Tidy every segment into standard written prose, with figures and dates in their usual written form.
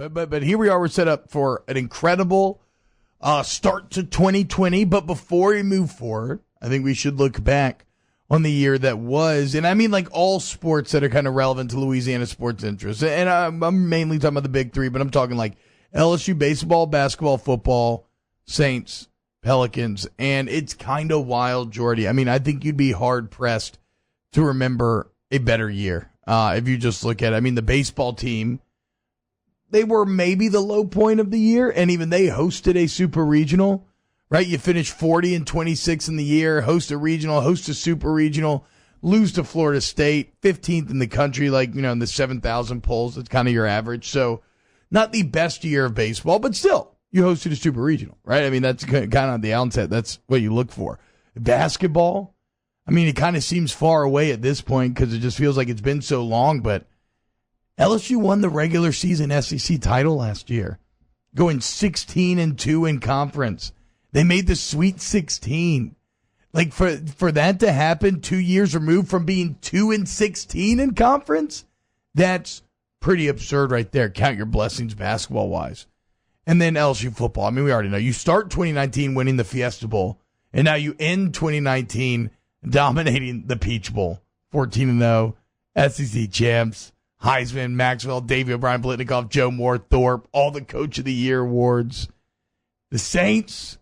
But here we are. We're set up for an incredible start to 2020. But before we move forward, I think we should look back on the year that was. And I mean like all sports that are kind of relevant to Louisiana sports interests. And I'm mainly talking about the big three, but I'm talking like LSU baseball, basketball, football, Saints, Pelicans. And it's kind of wild, Jordy. I mean, I think you'd be hard-pressed to remember a better year if you just look at it. I mean, the baseball team, they were maybe the low point of the year, and even they hosted a super regional, right? You finish 40-26 in the year, host a regional, host a super regional, lose to Florida State, 15th in the country, like, you know, in the 7,000 polls. That's kind of your average. So not the best year of baseball, but still, you hosted a super regional, right? I mean, that's kind of on the outset. That's what you look for. Basketball, I mean, it kind of seems far away at this point because it just feels like it's been so long, but LSU won the regular season SEC title last year, going 16-2 in conference. They made the Sweet 16. Like for that to happen 2 years removed from being 2-16 in conference, that's pretty absurd right there. Count your blessings basketball wise. And then LSU football. I mean, we already know you start 2019 winning the Fiesta Bowl, and now you end 2019 dominating the Peach Bowl, 14-0, SEC champs. Heisman, Maxwell, Davey O'Brien, Blitnikoff, Joe Moore, Thorpe, all the Coach of the Year awards. The Saints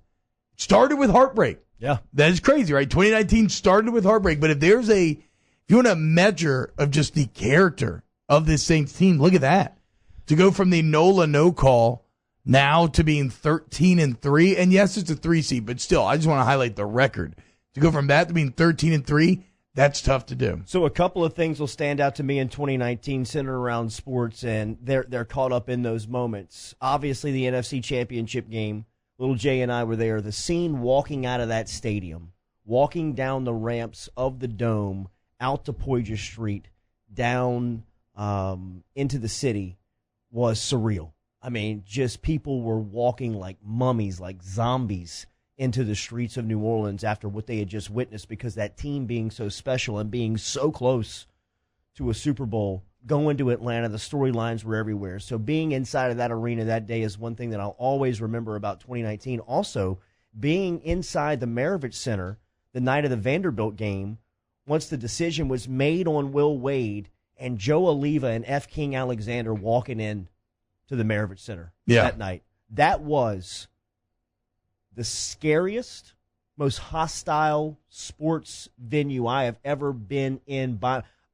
started with heartbreak. Yeah. That is crazy, right? 2019 started with heartbreak, but if you want a measure of just the character of this Saints team, look at that. To go from the NOLA no call now to being 13-3, and yes, it's a 3 seed, but still, I just want to highlight the record. To go from that to being 13-3, that's tough to do. So a couple of things will stand out to me in 2019 centered around sports, and they're caught up in those moments. Obviously, the NFC Championship game, Little Jay and I were there. The scene walking out of that stadium, walking down the ramps of the Dome, out to Poydras Street, down into the city was surreal. I mean, just people were walking like mummies, like zombies, into the streets of New Orleans after what they had just witnessed, because that team being so special and being so close to a Super Bowl, going to Atlanta, the storylines were everywhere. So being inside of that arena that day is one thing that I'll always remember about 2019. Also, being inside the Maravich Center the night of the Vanderbilt game, once the decision was made on Will Wade, and Joe Oliva and F. King Alexander walking in to the Maravich Center that night. That was the scariest, most hostile sports venue I have ever been in.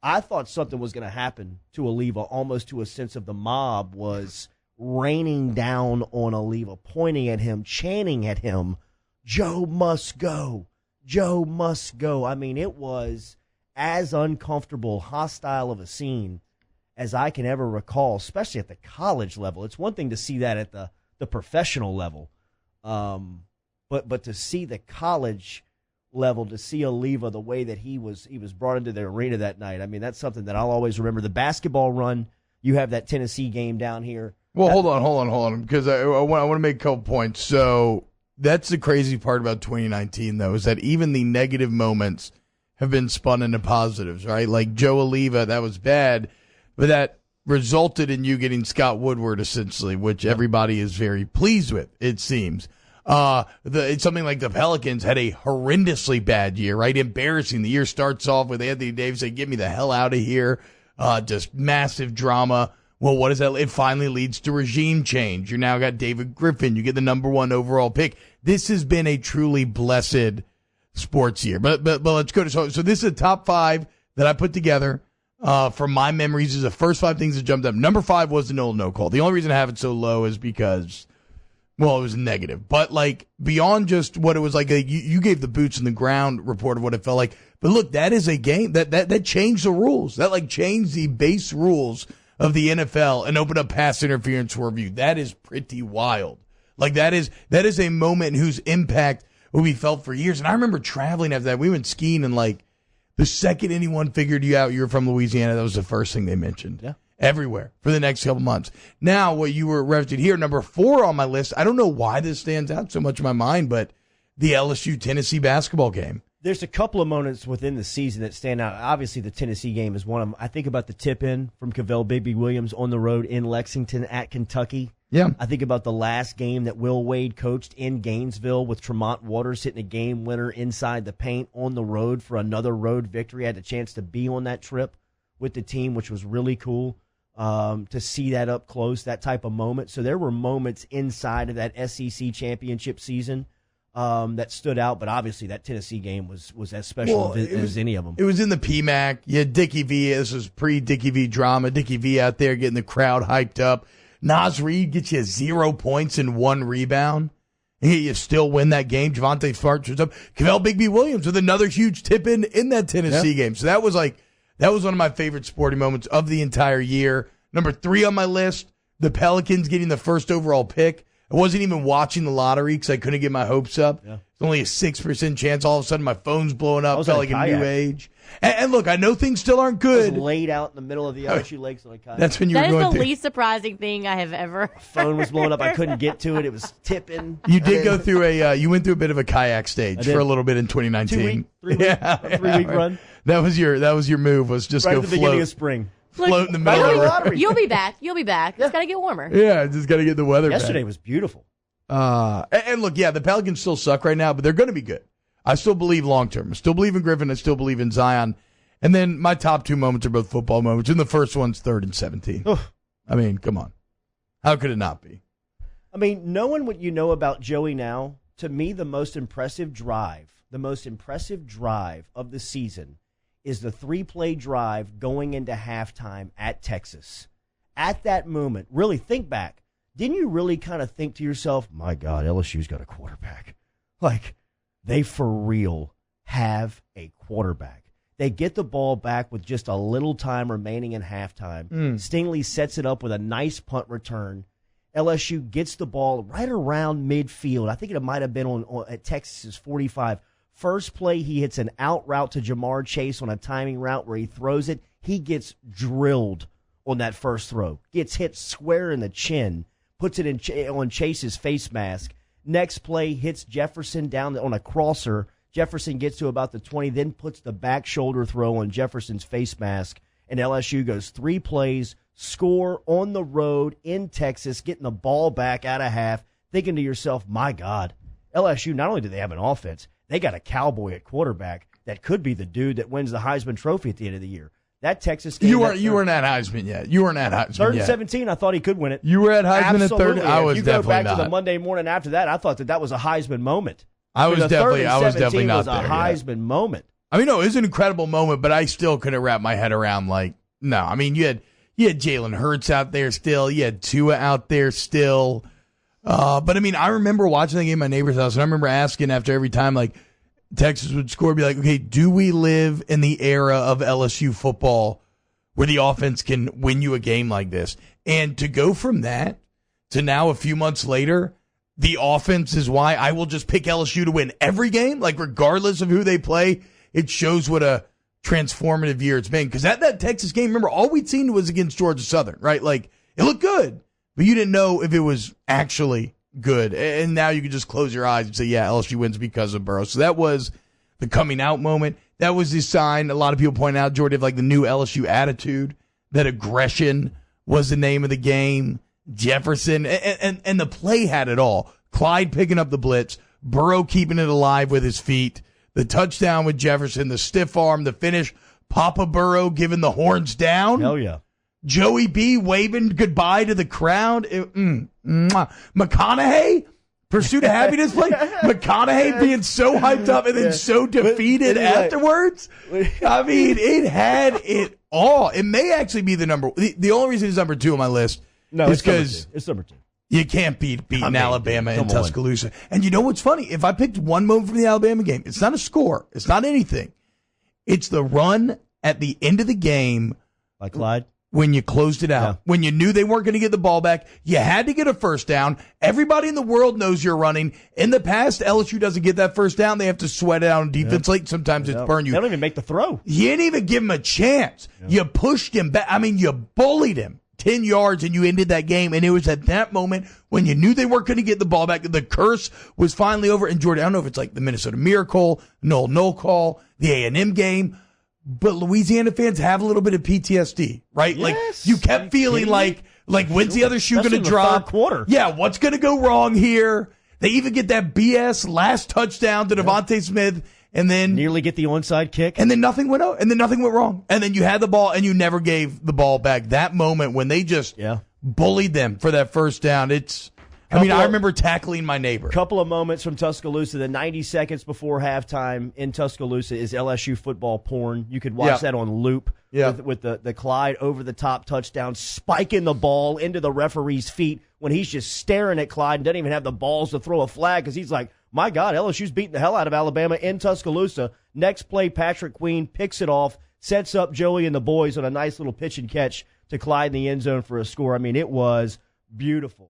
I thought something was going to happen to Oliva, almost to a sense of the mob was raining down on Oliva, pointing at him, chanting at him, "Joe must go. Joe must go." I mean, it was as uncomfortable, hostile of a scene as I can ever recall, especially at the college level. It's one thing to see that at the professional level. But to see the college level, to see Oliva the way that he was brought into the arena that night, I mean, that's something that I'll always remember. The basketball run, you have that Tennessee game down here. Well, hold on, because I want to make a couple points. So that's the crazy part about 2019, though, is that even the negative moments have been spun into positives, right? Like Joe Oliva, that was bad, but that resulted in you getting Scott Woodward, essentially, which everybody is very pleased with, it seems. It's something like the Pelicans had a horrendously bad year, right? Embarrassing. The year starts off with Anthony Davis saying, "Get me the hell out of here." Just massive drama. Well, what is that? It finally leads to regime change. You now got David Griffin. You get the number 1 overall pick. This has been a truly blessed sports year. But let's go to, so this is a top 5 that I put together. From my memories, is the first 5 things that jumped up. Number 5 was the no call. The only reason I have it so low is because, well, it was negative. But, like, beyond just what it was like, you gave the boots in the ground report of what it felt like. But, look, that is a game that changed the rules. That, like, changed the base rules of the NFL and opened up pass interference for review. That is pretty wild. Like, that is a moment whose impact will be felt for years. And I remember traveling after that. We went skiing, and, like, the second anyone figured you out, you were from Louisiana, that was the first thing they mentioned. Yeah. Everywhere for the next couple months. Now, what you were referencing here, number 4 on my list, I don't know why this stands out so much in my mind, but the LSU Tennessee basketball game. There's a couple of moments within the season that stand out. Obviously, the Tennessee game is one of them. I think about the tip-in from Cavell Bigby Williams on the road in Lexington at Kentucky. Yeah. I think about the last game that Will Wade coached in Gainesville with Tremont Waters hitting a game winner inside the paint on the road for another road victory. I had a chance to be on that trip with the team, which was really cool to see that up close, that type of moment. So there were moments inside of that SEC championship season that stood out, but obviously that Tennessee game was as special as any of them. It was in the PMAC. You had Dickie V. This was pre-Dickie V drama. Dickie V out there getting the crowd hyped up. Nas Reed gets you 0 points and 1 rebound. And you still win that game. Javonte Smart turns up. Cavell Bigby Williams with another huge tip-in that Tennessee game. So that was one of my favorite sporting moments of the entire year. Number 3 on my list, the Pelicans getting the first overall pick. I wasn't even watching the lottery because I couldn't get my hopes up. Yeah. It's only a 6% chance. All of a sudden, my phone's blowing up. Felt like a new age. And look, I know things still aren't good. I was laid out in the middle of the LSU Lakes on a kayak. That's when you were going That is the through. least surprising thing I have ever. Phone was blowing up. I couldn't get to it. It was tipping. You did go through you went through a bit of a kayak stage for a little bit in 2019. 3-week run. That was your move. Was just right go at the float. beginning of spring. Float in the middle of the lottery. You'll be back. It's got to get warmer. Yeah, just got to get the weather Yesterday back. was beautiful. And look, the Pelicans still suck right now, but they're going to be good. I still believe long term. I still believe in Griffin. I still believe in Zion. And then my top 2 moments are both football moments. And the first one's 3rd and 17. I mean, come on. How could it not be? I mean, knowing what you know about Joey now, to me, the most impressive drive of the season is the 3-play drive going into halftime at Texas. At that moment, really think back. Didn't you really kind of think to yourself, my God, LSU's got a quarterback? Like, they for real have a quarterback. They get the ball back with just a little time remaining in halftime. Stingley sets it up with a nice punt return. LSU gets the ball right around midfield. I think it might have been at Texas's 45. First play, he hits an out route to Jamar Chase on a timing route where he throws it. He gets drilled on that first throw. Gets hit square in the chin. Puts it on Chase's face mask. Next play hits Jefferson down on a crosser. Jefferson gets to about the 20, then puts the back shoulder throw on Jefferson's face mask. And LSU goes 3 plays, score on the road in Texas, getting the ball back out of half, thinking to yourself, my God, LSU, not only do they have an offense, they got a cowboy at quarterback that could be the dude that wins the Heisman Trophy at the end of the year. That Texas game. You weren't at Heisman yet. 3rd and 17, I thought he could win it. You were at Heisman Absolutely. at 3rd? I was definitely not. You go back to the Monday morning after that, I thought that was a Heisman moment. I was definitely not there. Was a Heisman moment. I mean, no, it was an incredible moment, but I still couldn't wrap my head around, no. I mean, you had Jalen Hurts out there still. You had Tua out there still. But, I mean, I remember watching the game at my neighbor's house, and I remember asking after every time, Texas would score, be like, okay, do we live in the era of LSU football where the offense can win you a game like this? And to go from that to now a few months later, the offense is why I will just pick LSU to win every game, regardless of who they play. It shows what a transformative year it's been. Because that Texas game, remember, all we'd seen was against Georgia Southern, right? It looked good, but you didn't know if it was actually good. And now you can just close your eyes and say, yeah, LSU wins because of Burrow. So that was the coming out moment. That was the sign. A lot of people point out, Jordy, of the new LSU attitude, that aggression was the name of the game. Jefferson and the play had it all. Clyde picking up the blitz, Burrow keeping it alive with his feet, the touchdown with Jefferson, the stiff arm, the finish, Papa Burrow giving the horns down. Hell yeah. Joey B waving goodbye to the crowd. McConaughey, Pursuit of Happiness play. McConaughey being so hyped up and then so defeated afterwards. I mean, it had it all. It may actually be the only reason it's number 2 on my list. No, it's because it's number 2. You can't beat Alabama in Tuscaloosa. And you know what's funny? If I picked one moment from the Alabama game, it's not a score. It's not anything. It's the run at the end of the game. By Clyde? When you closed it out. Yeah. When you knew they weren't going to get the ball back. You had to get a first down. Everybody in the world knows you're running. In the past, LSU doesn't get that first down. They have to sweat it out on defense late. Sometimes it's burn you. They don't even make the throw. You didn't even give him a chance. Yeah. You pushed him back. I mean, you bullied him. 10 yards and you ended that game. And it was at that moment when you knew they weren't going to get the ball back. The curse was finally over. And Jordy, I don't know if it's like the Minnesota Miracle, no call, the A&M game, but Louisiana fans have a little bit of PTSD, right? Yes. Like you kept feeling like when's the other shoe going to drop? Quarter. Yeah, what's going to go wrong here? They even get that BS last touchdown to Devontae Smith, and then nearly get the onside kick, and then nothing went out, and then nothing went wrong, and then you had the ball, and you never gave the ball back. That moment when they just bullied them for that first down, I remember tackling my neighbor. Couple of moments from Tuscaloosa. The 90 seconds before halftime in Tuscaloosa is LSU football porn. You could watch that on loop with the Clyde over-the-top touchdown, spiking the ball into the referee's feet when he's just staring at Clyde and doesn't even have the balls to throw a flag because he's like, my God, LSU's beating the hell out of Alabama in Tuscaloosa. Next play, Patrick Queen picks it off, sets up Joey and the boys on a nice little pitch and catch to Clyde in the end zone for a score. I mean, it was beautiful.